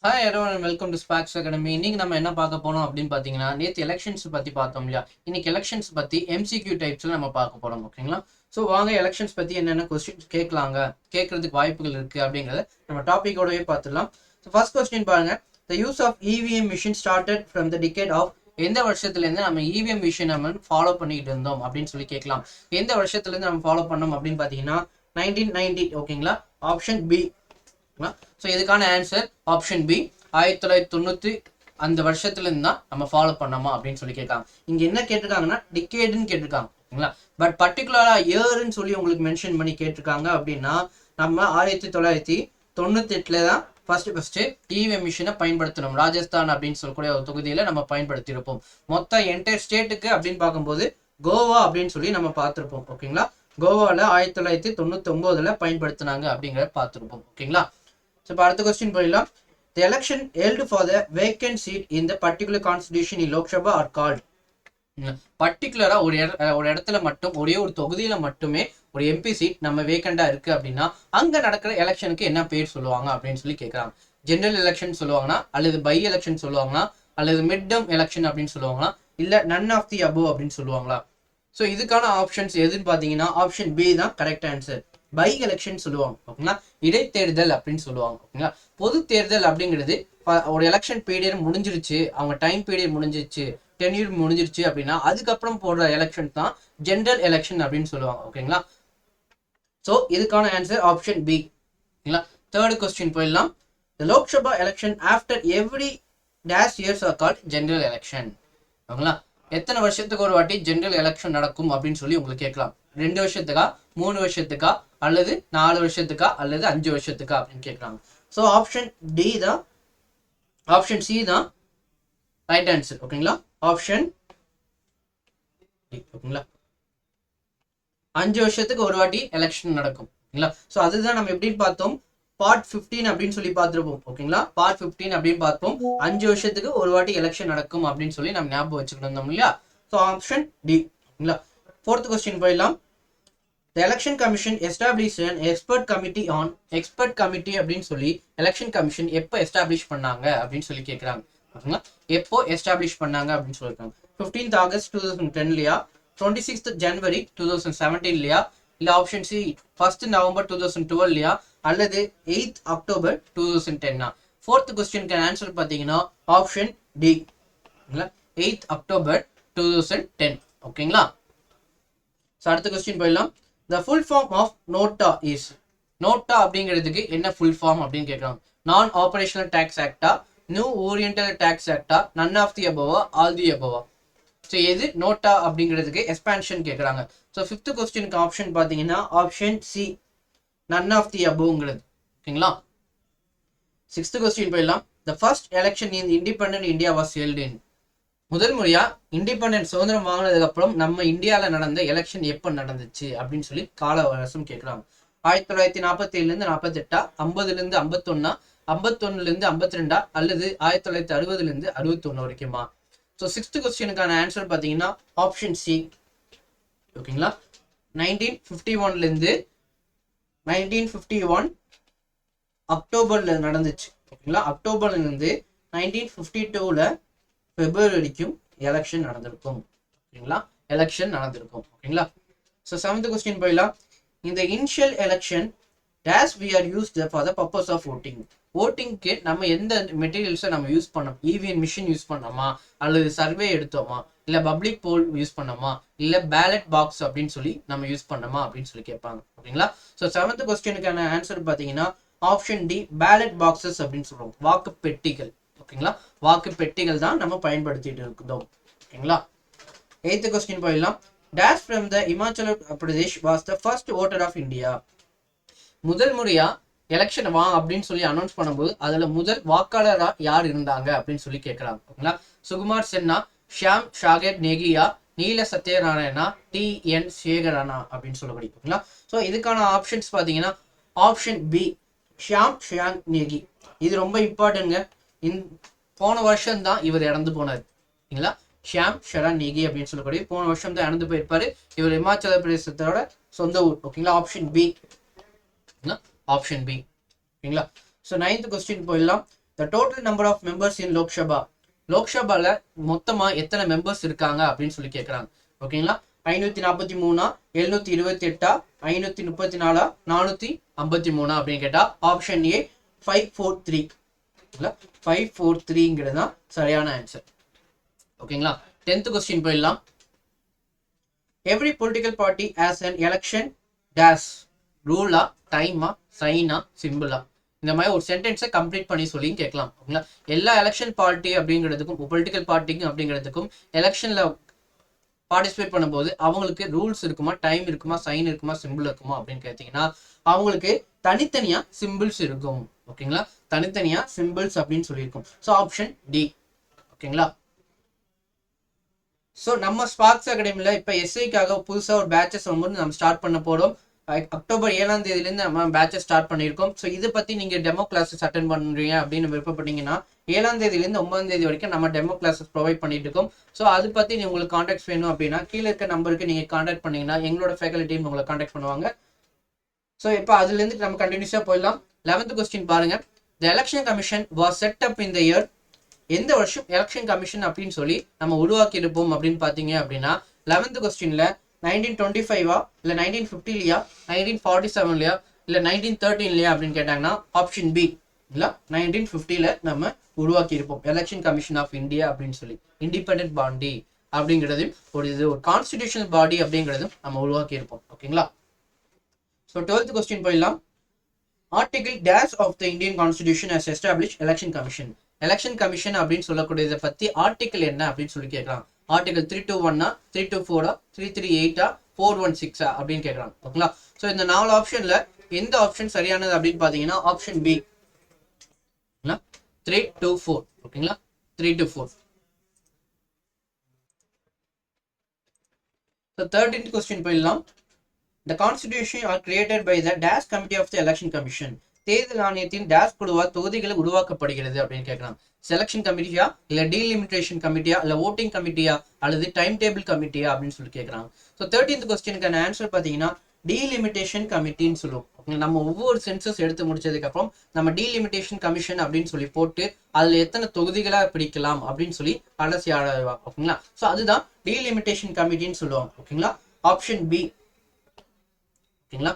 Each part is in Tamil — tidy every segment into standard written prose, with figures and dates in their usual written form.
Hi everyone and welcome to Sparks Academy. இன்னைக்கு நம்ம என்ன பார்க்க போறோம் அப்படின்னு பார்த்தீங்கன்னா, நேற்று எலெக்ஷன்ஸ் பற்றி பார்த்தோம் இல்லையா? இன்னைக்கு எலெக்ஷன்ஸ் பற்றி MCQ டைப்ஸில் நம்ம பார்க்க போறோம். ஓகேங்களா? ஸோ வாங்க எலெக்ஷன்ஸ் பற்றி என்னென்ன கொஸ்டின்ஸ் கேட்கறதுக்கு வாய்ப்புகள் இருக்குது அப்படிங்கிறத நம்ம டாப்பிக்கோடவே பார்த்துடலாம். ஸோ ஃபர்ஸ்ட் கொஸ்டின் பாருங்க. The use of EVM machine started from the decade of எந்த வருஷத்துலேருந்து நம்ம EVM மிஷின் நம்ம ஃபாலோ பண்ணிட்டு இருந்தோம் அப்படின்னு சொல்லி கேட்கலாம். எந்த வருஷத்துலேருந்து நம்ம ஃபாலோ பண்ணோம் அப்படின்னு பார்த்தீங்கன்னா 1990. ஓகேங்களா? Option B. ஸோ இதுக்கான ஆன்சர் ஆப்ஷன் பி. 1990 அந்த வருஷத்துல இருந்து தான் நம்ம ஃபாலோ பண்ணோமா அப்படின்னு சொல்லி கேட்காங்க. இங்க என்ன கேட்டிருக்காங்கன்னா டிகேடுன்னு கேட்டிருக்காங்க. ஓகேங்களா? பட் பர்டிகுலரா இயர்ன்னு சொல்லி உங்களுக்கு மென்ஷன் பண்ணி கேட்டிருக்காங்க அப்படின்னா நம்ம 1998 தான் ஃபர்ஸ்ட் EVM மிஷினை பயன்படுத்தணும். ராஜஸ்தான் அப்படின்னு சொல்லக்கூடிய ஒரு தொகுதியில நம்ம பயன்படுத்தியிருப்போம். மொத்த என்டையர் ஸ்டேட்டுக்கு அப்படின்னு பார்க்கும்போது கோவா அப்படின்னு சொல்லி நம்ம பார்த்துருப்போம். ஓகேங்களா? கோவாவில் 1999 பயன்படுத்தினாங்க அப்படிங்கிறத பார்த்துருப்போம். ஓகேங்களா? ஸோ இப்போ அடுத்த கொஸ்டின் போயிடலாம். The election held for the vacant seat in the particular constitution in Lok Sabha are called. பர்டிகுலரா ஒரு இடத்துல மட்டும் ஒரே ஒரு தொகுதியில மட்டுமே ஒரு MP சீட் நம்ம வேக்கண்டா இருக்கு அப்படின்னா அங்க நடக்கிற எலெக்ஷனுக்கு என்ன பேர் சொல்லுவாங்க அப்படின்னு சொல்லி கேட்கறாங்க. ஜெனரல் எலெக்ஷன் சொல்லுவாங்கன்னா, அல்லது பை எலெக்ஷன் சொல்லுவாங்களா, அல்லது மிட் டேர்ம் எலெக்ஷன் அப்படின்னு சொல்லுவாங்களா, இல்ல நன் ஆஃப் தி அபோவ் அப்படின்னு சொல்லுவாங்களா? ஸோ இதுக்கான ஆப்ஷன்ஸ் எதுன்னு பார்த்தீங்கன்னா ஆப்ஷன் பி தான் கரெக்ட் ஆன்சர். பை எலெக்ஷன் சொல்லுவாங்க. ஓகேங்களா? இடைத்தேர்தல் அப்படின்னு சொல்லுவாங்க. ஓகேங்களா? பொது தேர்தல் அப்படிங்கிறது ஒரு எலெக்ஷன் பீரியட் முடிஞ்சிருச்சு, அவங்க டைம் பீரியட் முடிஞ்சிருச்சு, டென்யூர் முடிஞ்சிருச்சு அப்படின்னா அதுக்கப்புறம் போடுற எலெக்ஷன் தான் ஜெனரல் எலெக்ஷன் அப்படின்னு சொல்லுவாங்க. ஓகேங்களா? ஸோ இதுக்கான ஆன்சர் ஆப்ஷன் பி. ஓகேங்களா? தேர்ட் கொஸ்டின் போயிடலாம். The Lok Sabha election after every dash years are called general election. ஓகேங்களா? எத்தனை வருஷத்துக்கு ஒரு வாட்டி ஜெனரல் எலெக்ஷன் நடக்கும் அப்படின்னு சொல்லி உங்களுக்கு கேட்கலாம். 2 வருஷத்துக்கா, 3 வருஷத்துக்கா, அல்லது 4 வருஷத்துக்கா, அல்லது 5 வருஷத்துக்கா அப்படின்னு கேட்கறாங்க. ஸோ ஆப்ஷன் டி தான், ஆப்ஷன் சி தான் ரைட் ஆன்சர். ஓகேங்களா? Option D. ஓகேங்களா? 5 வருஷத்துக்கு ஒரு வாட்டி எலெக்ஷன் நடக்கும். ஓகேங்களா? ஸோ அதுதான் நம்ம எப்படின்னு பார்த்தோம், பார்ட் 15 அப்படின்னு சொல்லி பார்த்துருப்போம். ஓகேங்களா? பார்ட் 15 அப்படின்னு பார்ப்போம். 5 வருஷத்துக்கு ஒரு வாட்டி எலெக்ஷன் நடக்கும் அப்படின்னு சொல்லி நம்ம ஞாபகம் வச்சுக்கிட்டு இல்லையா? So option D. ஓகேங்களா? ஃபோர்த் கொஸ்டின் போயிடலாம். The election commission established an expert committee on அப்படின்னு சொல்லி எலெக்ஷன் கமிஷன் எப்போ எஸ்டாப்ளிஷ் பண்ணாங்க அப்படின்னு சொல்லி கேட்குறாங்க. ஓகேங்களா? எப்போ எஸ்டாப்ளிஷ் பண்ணாங்க அப்படின்னு சொல்லியிருக்காங்க. 15th ஆகஸ்ட் 2010 26th ஜனவரி 2017 இல்ல ஆப்ஷன் சி 1st நவம்பர் 2012 அல்லது 8th அக்டோபர் 2010. ஃபோர்த் கொஸ்டினுக்கு ஆன்சர் பார்த்தீங்கன்னா ஆப்ஷன் டி. 8th October 2010. ஓகேங்களா? ஸோ அடுத்த கொஸ்டின் போயிடலாம். The full form of NOTA is. NOTA அப்படிங்கிறதுக்கு என்ன ஃபுல் ஃபார்ம் அப்படின்னு கேட்குறாங்க. நான் ஆபரேஷனல் டேக்ஸ் ஆக்டா, நியூ ஓரியன்டல் டேக்ஸ் ஆக்டா, நன் ஆஃப் தி அபோவா, ஆல் தி அபோவா? ஸோ எது நோட்டா அப்படிங்கிறதுக்கு எக்ஸ்பான்ஷன் கேட்குறாங்க. ஸோ ஃபிஃப்த் கொஸ்டினுக்கு ஆப்ஷன் பார்த்தீங்கன்னா option C, none of the அபோங்கிறது. ஓகேங்களா? சிக்ஸ்த் கொஸ்டின் போயிடலாம். The first election in independent India was held in. முதல் முறையா இண்டிபெண்டன்ட் சுதந்திரம் வாங்கினதுக்கு அப்புறம் நம்ம இந்தியாவில் நடந்த எலெக்ஷன் எப்போ நடந்துச்சு அப்படின்னு சொல்லி கால அவகாசம் கேட்குறாங்க. 1947 48, 50 51, 51 52, அல்லது 1960 61 வரைக்குமா? ஸோ சிக்ஸ்த் கொஸ்டினுக்கான ஆன்சர் பார்த்தீங்கன்னா ஆப்ஷன் சி. ஓகேங்களா? 1951 1951 அக்டோபர்ல நடந்துச்சு. ஓகேங்களா? அக்டோபர்ல இருந்து 1952 பிப்ரவரி வரைக்கும் எலெக்ஷன் நடந்திருக்கும். ஓகேங்களா? எலெக்ஷன் நடந்திருக்கும். ஓகேங்களா? ஸோ செவன்த் கொஸ்டின் போயிடலாம். இந்த initial election dash we are used for the purpose of voting. ஓட்டிங்க்கு நம்ம எந்த மெட்டீரியல்ஸை நம்ம யூஸ் பண்ணோம்? EVM மிஷின் யூஸ் பண்ணோமா, அல்லது சர்வே எடுத்தோமா, இல்லை பப்ளிக் போல் யூஸ் பண்ணோமா, இல்லை பேலட் பாக்ஸ் அப்படின்னு சொல்லி நம்ம யூஸ் பண்ணோமா அப்படின்னு சொல்லி கேட்பாங்க. ஓகேங்களா? ஸோ செவன்த் கொஸ்டினுக்கான ஆன்சர் பார்த்தீங்கன்னா ஆப்ஷன் டி, பேலட் பாக்ஸஸ் அப்படின்னு சொல்லுவோம். வாக்கு பெட்டிகள். ஓகேங்களா? வாக்கு பெட்டிகள் தான் நம்ம பயன்படுத்திட்டு இருக்கிறோம். ஓகேங்களா? எய்த் கொஸ்டின் போயிடலாம். Dash from the Himachal Pradesh was the first voter of India. முதல் முறையா எலெக்ஷன் அப்படின்னு சொல்லி அனௌன்ஸ் பண்ணும்போது அதுல முதல் வாக்காளரா யார் இருந்தாங்க அப்படின்னு சொல்லி கேட்கறாங்க. ஓகேங்களா? சுகுமார் சென்னா, ஷியாம் ஷாகர் நேகியா, நீல சத்யநாராயணா, TN சேகரானா அப்படின்னு சொல்லக்கூடிய. ஓகேங்களா? ஸோ இதுக்கான ஆப்ஷன்ஸ் பார்த்தீங்கன்னா ஆப்ஷன் பி, ஷியாம் ஷியாங் நேகி. இது ரொம்ப இம்பார்ட்டன்ட்ங்க. போன வருஷம் தான் இவர் இறந்து போனார். ஓகேங்களா? ஷியாம் ஷரண் நேகி அப்படின்னு சொல்லக்கூடிய போன வருஷம் தான் இறந்து போயிருப்பாரு. இவர் இமாச்சல பிரதேசத்தோட சொந்த ஊர். ஓகேங்களா? Option B. Option B. ஓகேங்களா? ஸோ 9th கொஸ்டின் போயிடலாம். The total number of members in Lok Sabha, லோக்சபால மொத்தமா எத்தனை மெம்பர்ஸ் இருக்காங்க அப்படின்னு சொல்லி கேட்குறாங்க. ஓகேங்களா, 543, 728, 534, 453 அப்படின்னு கேட்டா ஆப்ஷன் ஏ 543. 543ங்கிறது தான் சரியான ஆன்சர். ஓகேங்களா, 10th கொஸ்டின் போயிடலாம். Every political party has an election days, ரூலா, டைமா, சைனா, சிம்பிளா, இந்த மாதிரி ஒரு சென்டென்ஸை கம்ப்ளீட் பண்ணி சொல்லி கேட்கலாம். ஓகேங்களா, எல்லா எலெக்ஷன் பார்ட்டி அப்படிங்கிறதுக்கும் பொலிட்டிக்கல் பார்ட்டிக்கும் அப்படிங்கிறதுக்கும் எலெக்ஷன்ல பார்ட்டிசிபேட் பண்ணும்போது அவங்களுக்கு ரூல்ஸ் இருக்குமா, டைம் இருக்குமா, சைன் இருக்குமா, சிம்பிள் இருக்குமா அப்படின்னு கேட்டீங்கன்னா அவங்களுக்கு தனித்தனியா சிம்பிள்ஸ் இருக்கும். ஓகேங்களா, தனித்தனியா சிம்பிள்ஸ் அப்படின்னு சொல்லியிருக்கும். So option D. ஓகேங்களா, ஸோ நம்ம ஸ்பார்க்ஸ் அகாடமியில் இப்போ எஸ்ஐக்காக புதுசாக ஒரு பேட்சஸ் வரும்போது நம்ம ஸ்டார்ட் பண்ண போகிறோம். அக்டோபர் 7ஆம் தேதியிலேருந்து நம்ம பேட்சஸ் ஸ்டார்ட் பண்ணியிருக்கோம். ஸோ இதை பற்றி நீங்கள் டெமோ கிளாஸஸ் அட்டன் பண்ணுறீங்க அப்படின்னு விருப்பப்பட்டீங்கன்னா 7ஆம் தேதியிலேருந்து 9ஆம் தேதி வரைக்கும் நம்ம டெமோ கிளாஸஸ் ப்ரொவைட் பண்ணிட்டு இருக்கோம். ஸோ அதை பற்றி உங்களுக்கு காண்டாக்ட்ஸ் வேணும் அப்படின்னா கீழே இருக்க நம்பருக்கு நீங்கள் காண்டாக்ட் பண்ணீங்கன்னா எங்களோட ஃபேக்கல்ட்டியும் உங்களை காண்டாக்ட் பண்ணுவாங்க. ஸோ இப்போ அதுலேருந்து நம்ம கண்டினியூஸாக போயிடலாம். 11th கொஸ்டின் பாருங்க. த election commission was set up in the year, எந்த வருஷம் எலெக்ஷன் கமிஷன் அப்படின்னு சொல்லி நம்ம உருவாக்கி இருப்போம் அப்படின்னு பார்த்தீங்க அப்படின்னா 11th கொஸ்டின்ல 1925 இல்லை 1950 1947 இல்லை 1913 அப்படின்னு கேட்டாங்கன்னா ஆப்ஷன் பி இல்லை 1950 நம்ம உருவாக்கி இருப்போம் எலெக்ஷன் கமிஷன் ஆஃப் இந்தியா அப்படின்னு சொல்லி. இண்டிபெண்டன்ட் பாடி அப்படிங்கிறதும் ஒரு கான்ஸ்டிடியூஷனல் பாடி அப்படிங்கிறதும் நம்ம உருவாக்கி இருப்போம். ஓகேங்களா, ஸோ 12th கொஸ்டின் போயிடலாம். Article dash of the Indian constitution has establish election commission, election commission அப்படின்னு சொல்லக்கூடியதை பத்தி ஆர்டிகல் என்ன அப்படின்னு சொல்லி கேட்கலாம். ஆர்டிகல் 321, 324, 338, 416 அப்படின்னு கேட்கறாங்க. ஓகேங்களா, ஸோ இந்த 4 ஆப்ஷன்ல எந்த ஆப்ஷன் சரியானது அப்படின்னு பாத்தீங்கன்னா ஆப்ஷன் பி 324. ஓகேங்களா, 324. ஸோ 13th கொஸ்டின் போயிடலாம். The constitution are created by the dash committee of the election commission, தேர்தல் ஆணையத்தின் டேஷ் குழுவால் தொகுதிகள் உருவாக்கப்படுகிறது அப்படின்னு கேட்கலாம். செலக்ஷன் கமிட்டியா இல்ல டீலிமிட்டேஷன் கமிட்டியா இல்ல ஓட்டிங் கமிட்டியா அல்லது டைம் டேபிள் கமிட்டியா அப்படின்னு சொல்லி கேட்கறாங்க. ஸோ 13th கொஸ்டினுக்கான ஆன்சர் பாத்தீங்கன்னா டீலிமிட்டேஷன் கமிட்டின்னு சொல்லுவோம். நம்ம ஒவ்வொரு சென்சஸ் எடுத்து முடிச்சதுக்கு அப்புறம் நம்ம டீலிமிட்டேஷன் கமிஷன் அப்படின்னு சொல்லி போட்டு அதுல எத்தனை தொகுதிகளா பிடிக்கலாம் அப்படின்னு சொல்லி அலசி ஆராய்வாங்க. ஓகேங்களா, ஸோ அதுதான் டீலிமிட்டேஷன் கமிட்டின்னு சொல்லுவாங்க. ஓகேங்களா, ஆப்ஷன் பி. ஓகேங்களா,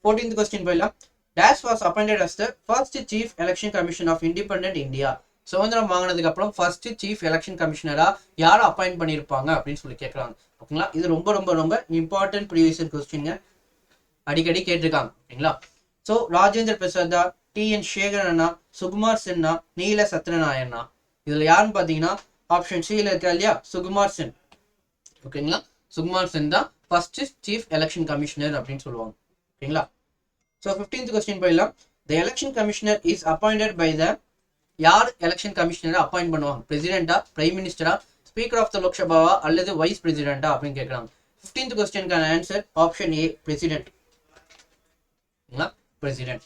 14th கொஸ்டின் போயிடலாம். Dash was appointed as the first chief election commission of independent India, சுதந்திரம் வாங்கினதுக்கு அப்புறம் ஃபர்ஸ்ட் சீஃப் எலெக்ஷன் கமிஷனரா யாரை அப்பாயிண்ட் பண்ணியிருப்பாங்க அப்படின்னு சொல்லி கேட்கறாங்க. ஓகேங்களா, இது ரொம்ப ரொம்ப ரொம்ப இம்பார்ட்டன்ட் ப்ரீவியஸ் கொஸ்டின், அடிக்கடி கேட்டிருக்காங்க. ஓகேங்களா, ஸோ ராஜேந்திர பிரசாதா, டி.என். சேகர் அண்ணா, சுகுமார் சென்னா, நீல சத்யநாராயணா, இதுல யாருன்னு பாத்தீங்கன்னா ஆப்ஷன் சில இருக்கா இல்லையா, சுகுமார் சென். ஓகேங்களா, சுகுமார் சென் தான் ஃபர்ஸ்ட் சீஃப் எலெக்ஷன் கமிஷனர் அப்படின்னு சொல்லுவாங்க. ஓகேங்களா, ஸோ 15th கொஸ்டின் போயிடலாம். The election commissioner is appointed by the, யார் எலெக்ஷன் கமிஷனரை அப்பாயிண்ட் பண்ணுவாங்க, பிரசிடென்டா, பிரைம் மினிஸ்டரா, ஸ்பீக்கர் ஆஃப் த லோக்சபாவா அல்லது வைஸ் பிரசிடென்டா அப்படின்னு கேட்கறாங்க. 15th கொஸ்டினுக்கான answer option A president. President.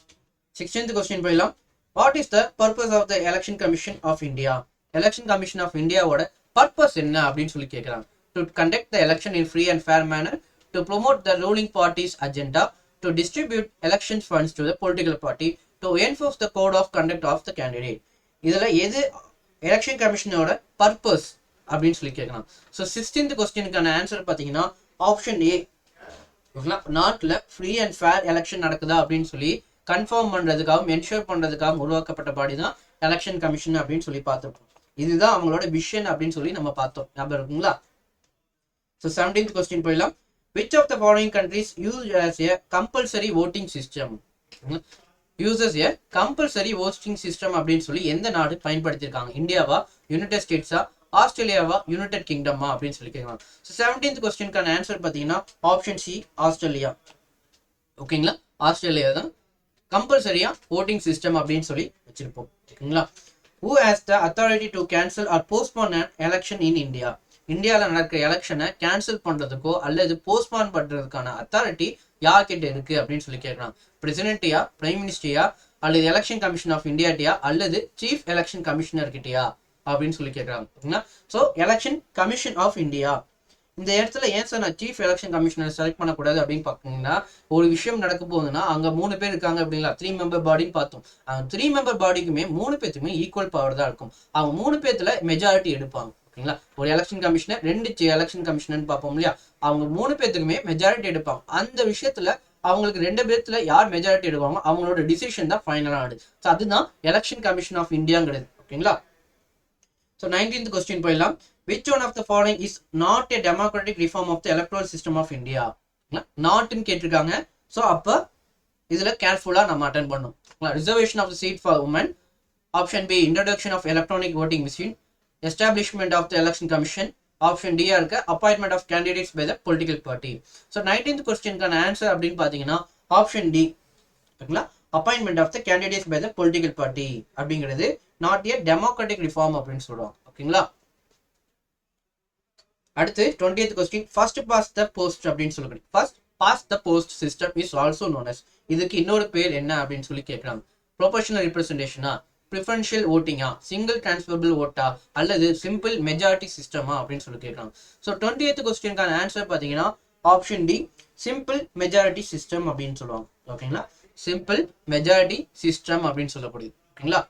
16th question போயிடலாம். What is the purpose of the election commission of India, election commission of இந்தியாவோட பர்பஸ் என்ன அப்படின்னு சொல்லி கேட்கறாங்க. To conduct the election in free and fair manner, to promote the ruling parties agenda, to distribute election funds to the political party, to enforce the code of conduct of the candidate. இதுல எது எலெக்ஷன் கமிஷனோட பர்பஸ் அப்படின்னு சொல்லி கேட்கலாம். ஸோ 16th கொஸ்டினுக்கான ஆன்சர் பார்த்தீங்கன்னா ஆப்ஷன் ஏ. நாட்டில் ஃப்ரீ அண்ட் ஃபேர் எலெக்ஷன் நடக்குதா அப்படின்னு சொல்லி கன்ஃபார்ம் பண்றதுக்காகவும் என்ஷூர் பண்றதுக்காகவும் உருவாக்கப்பட்ட பாடி தான் எலெக்ஷன் கமிஷன் அப்படின்னு சொல்லி பார்த்துருப்போம். இதுதான் அவங்களோட விஷன் அப்படின்னு சொல்லி நம்ம பார்த்தோம். ஞாபகம் இருக்குங்களா? ஸோ 17th கொஸ்டின் போயிடலாம். Which of the following countries use as a compulsory voting system? Uses a compulsory voting system அப்படின்னு சொல்லி எந்த நாடு பயன்படுத்தியிருக்காங்க? இந்தியாவா, யுனைடெட் ஸ்டேட்ஸா, ஆஸ்திரேலியாவா, யுனைடெட் கிங்டமா அப்படின்னு சொல்லி கேட்கலாம். ஸோ 17th கொஸ்டினுக்கான ஆன்சர் பார்த்தீங்கன்னா ஆப்ஷன் சி ஆஸ்திரேலியா. ஓகேங்களா, ஆஸ்திரேலியா தான் கம்பல்சரியா voting system அப்படின்னு சொல்லி வச்சிருப்போம். ஓகேங்களா. Who has the authority to cancel or postpone an election in India? இந்தியாவில் நடக்கிற எலெக்ஷனை கேன்சல் பண்றதுக்கோ அல்லது போஸ்ட்பான் பண்றதுக்கான அத்தாரிட்டி யார்கிட்ட இருக்கு அப்படின்னு சொல்லி கேட்கலாம். பிரசிடென்ட்டியா, பிரைம் மினிஸ்டரியா அல்லது எலெக்ஷன் கமிஷன் ஆஃப் இந்தியாட்டியா அல்லது சீஃப் எலெக்ஷன் கமிஷனர் கிட்டயா அப்படின்னு சொல்லி கேட்கறாங்க. So election commission of India இந்த இடத்துல ஏன் சார் நான் சீஃப் எலெக்ஷன் கமிஷனர் செலக்ட் பண்ணக்கூடாது அப்படின்னு பார்த்தீங்கன்னா, ஒரு விஷயம் நடக்க போகுதுன்னா அங்க 3 பேர் இருக்காங்க அப்படிங்களா, 3 மெம்பர் பாடின்னு பார்த்தோம். அந்த 3 மெம்பர் பாடிக்குமே 3 பேத்துக்குமே ஈக்குவல் பவர் தான் இருக்கும். அவங்க 3 பேத்துல மெஜாரிட்டி எடுப்பாங்க. ஓகேங்களா, ஒரு எலெக்ஷன் கமிஷனர் 2 எலெக்ஷன் கமிஷனர்னு பார்ப்போம் இல்லையா, அவங்க 3 பேத்துக்குமே மெஜாரிட்டி எடுப்பாங்க. அந்த விஷயத்துல அவங்களுக்கு 2 பேத்துல யார் மெஜாரிட்டி எடுப்பாங்க அவங்களோட டிசிஷன் தான் ஃபைனலா ஆகுது. ஸோ அதுதான் எலெக்ஷன் கமிஷன் ஆஃப் இந்தியாங்கிறது. ஓகேங்களா. ஸோ 19th கொஸ்டின் போயிடலாம். Which one of the following is not a democratic reform of the electoral system of India? நாட்னு கேட்டிருக்காங்க. ஸோ அப்போ இதுல கேர்ஃபுல்லா நம்ம அட்டன் பண்ணும். Reservation of the seat for women, option B introduction of electronic voting machine, establishment of the election commission, option D இருக்கு appointment of candidates by the political party. So 19th கொஸ்டினுக்கான ஆன்சர் அப்படின்னு பார்த்தீங்கன்னா ஆப்ஷன் டி. ஓகேங்களா, appointment of the candidates by the political party அப்படிங்கிறது நாட் எ டெமோக்ராட்டிக் ரிஃபார்ம் அப்படின்னு சொல்லுவாங்க. ஓகேங்களா. அடுத்து 20th question, first past the post அப்படின்னு சொல்லுங்க. First past the post system is also known as, இதுக்கு இன்னொரு பேர் என்ன அப்படின்னு சொல்லி கேட்கறாங்க. ப்ரொபோஷனல் ரிப்ரசன்டேஷனா, ப்ரிஃபரன்ஷியல் ஓட்டிங்கா, சிங்கிள் டிரான்ஸ்ஃபரபிள் ஓட்டா, அல்லது சிம்பிள் மெஜாரிட்டி சிஸ்டமா அப்படின்னு சொல்லி கேட்கறாங்க. ஸோ 20th கொஸ்டினுக்கான ஆன்சர் பார்த்தீங்கன்னா option D, simple majority system அப்படின்னு சொல்லுவாங்க. ஓகேங்களா, சிம்பிள் மெஜாரிட்டி சிஸ்டம் அப்படின்னு சொல்லக்கூடியது. ஓகேங்களா.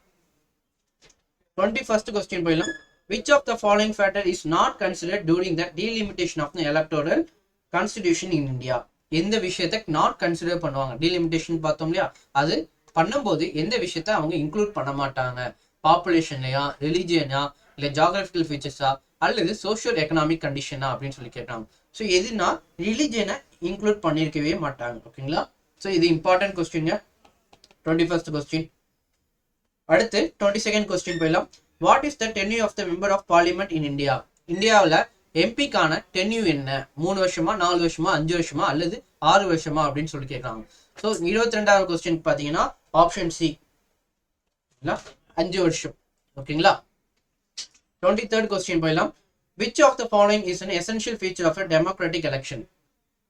21st கொஸ்டின் போயிடலாம். Which of the following factor is not considered during the delimitation of the electoral constitution in India? எந்த விஷயத்தை நாட் கன்சிடர் பண்ணுவாங்க, டீலிமிட்டேஷன் பார்த்தோம் இல்லையா, அது பண்ணும்போது எந்த விஷயத்த அவங்க இன்க்ளூட் பண்ண மாட்டாங்க? பாப்புலேஷன்லையா, ரிலிஜியனா, இல்லை ஜாகிரபிக்கல் ஃபீச்சர்ஸா, அல்லது சோஷியல் எக்கனாமிக் கண்டிஷனா அப்படின்னு சொல்லி கேட்டாங்க. ஸோ எதுனா ரிலிஜியனை இன்க்ளூட் பண்ணியிருக்கவே மாட்டாங்க. ஓகேங்களா. ஸோ இது இம்பார்ட்டன்ட் கொஸ்டின் 21st கொஸ்டின். அடுத்து 22nd கொஸ்டின் போயிடலாம். What is the tenure of the member of parliament in India? இந்தியாவில் எம்பிக்கான டென்யூ என்ன? 3 வருஷமா, 4 வருஷமா, 5 வருஷமா, அல்லது 6 வருஷமா அப்படின்னு சொல்லி கேட்கறாங்க. ஸோ 22வது கொஸ்டின் பார்த்தீங்கன்னா ஆப்ஷன் சி, 5 வருஷம். ஓகேங்களா. 23rd கொஸ்டின் போயிடலாம். Which of the following is an essential feature of a democratic election?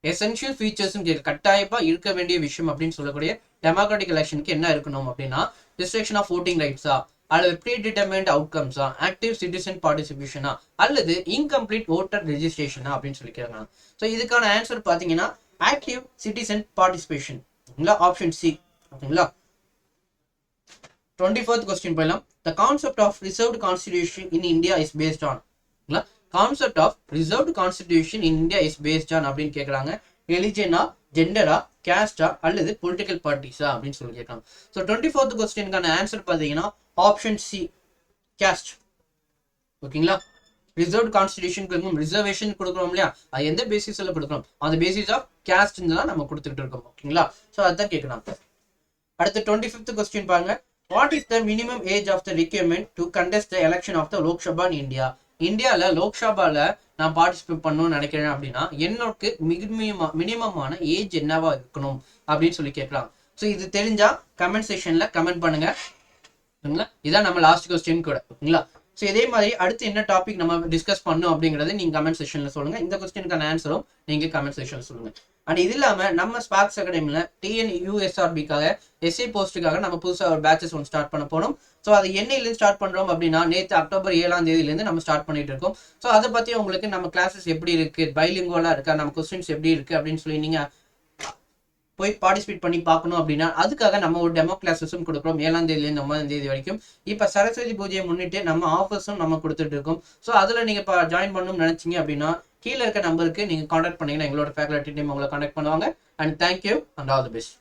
Essential features கட்டாயப்பா இருக்க வேண்டிய விஷயம் அப்படின்னு சொல்லக்கூடிய டெமோக்ராட்டிக் எலெக்ஷனுக்கு என்ன இருக்கணும் அப்படின்னா, ரெஸ்ட்ரிக்ஷன் ஆஃப் voting ரைட்ஸா, அல்லது ப்ரீ டிட்டர்மைன்ட் அவுட்கம்ஸா, ஆக்டிவ் சிட்டிசன் பார்ட்டிசிபேஷனா, அல்லது இன்கம்ப்ளீட் ஓட்டர் ரெஜிஸ்ட்ரேஷனா அப்படின்னு சொல்லி கேட்கலாம். ஸோ இதுக்கான ஆன்சர் பார்த்தீங்கன்னா ஆக்டிவ் சிட்டிசன் பார்ட்டிசிபேஷன். ஓகேங்களா, ஆப்ஷன் சி. ஓகேங்களா. 24th கொஸ்டின் போயிடலாம். The concept of reserved constitution in India is based on. Concept of reserved constitution in India is based on அப்படின்னு கேட்கறாங்க. ரிலிஜனா, ஜெண்டரா, கேஸ்டா, அல்லது பொலிட்டிக்கல் பார்ட்டிஸா அப்படின்னு சொல்லி கேட்கறாங்க. ஸோ 24th கொஸ்டினுக்கான ஆன்சர் பார்த்தீங்கன்னா ஆப்ஷன் சி, கேஸ்ட். ஓகேங்களா. ரிசர்வ்டு கான்ஸ்டிடியூஷன் ரிசர்வேஷன் கொடுக்குறோம் இல்லையா, அது எந்த பேசிஸ்ல கொடுக்குறோம், அந்த பேசிஸ் ஆஃப் கேஸ்ட் தான் நம்ம கொடுத்துட்டு இருக்கோம். ஓகேங்களா. ஸோ அதுதான் கேட்கறாங்க. அடுத்து 25th கொஸ்டின் பாருங்க. What is the minimum age of the requirement to contest the election of the Lok Sabha in India? இந்தியாவில் லோக்சபால நான் பார்ட்டிசிபேட் பண்ணணும்னு நினைக்கிறேன் அப்படின்னா என்னோட மினிமமான ஏஜ் என்னவா இருக்கணும் அப்படின்னு சொல்லி கேட்கலாம். ஸோ இது தெரிஞ்சா கமெண்ட் செக்ஷன்ல கமெண்ட் பண்ணுங்க. ஓகேங்களா. இதான் நம்ம லாஸ்ட் கொஸ்டின் கூட. ஓகேங்களா. ஸோ இதே மாதிரி அடுத்து என்ன டாபிக் நம்ம டிஸ்கஸ் பண்ணோம் அப்படிங்கிறத நீங்க கமெண்ட் செக்ஷன்ல சொல்லுங்க. இந்த கொஸ்டினுக்கான ஆன்சரும் நீங்க கமெண்ட் செக்ஷன்ல சொல்லுங்க. அண்ட் இது இல்லாம நம்ம ஸ்பார்க்ஸ் அகாடமில TNUSRBக்காக எஸ்ஏ போஸ்ட்டுக்காக நம்ம புதுசாக ஒரு பேட்சஸ் ஒன்று ஸ்டார்ட் பண்ண போனோம். ஸோ அது என்னையிலேருந்து ஸ்டார்ட் பண்றோம் அப்படின்னா நேற்று அக்டோபர் 7ஆம் தேதியிலேருந்து நம்ம ஸ்டார்ட் பண்ணிட்டு இருக்கோம். ஸோ அதை பத்தி உங்களுக்கு நம்ம கிளாஸஸ் எப்படி இருக்கு, பைலிங்குவலா இருக்கா, நம்ம கொஸ்டின்ஸ் எப்படி இருக்கு அப்படின்னு சொல்லி நீங்க போய் பார்ட்டிசிபேட் பண்ணி பார்க்கணும் அப்படின்னா அதுக்காக நம்ம ஒரு டெமோ கிளாஸஸும் கொடுக்குறோம் 7ஆம் தேதியிலேருந்து 9ஆம் தேதி வரைக்கும். இப்போ சரஸ்வதி பூஜையை முன்னிட்டு நம்ம ஆஃபர்ஸும் நம்ம கொடுத்துட்டு இருக்கோம். ஸோ அதில் நீங்கள் இப்போ ஜாயின் பண்ணணும்னு நினைச்சீங்க அப்படின்னா கீழே இருக்க நம்பருக்கு நீங்கள் கான்டாக்ட் பண்ணீங்கன்னா எங்களோட ஃபேக்கல்டி டீம் உங்களை கான்டாக்ட் பண்ணுவாங்க. And thank you and all the best.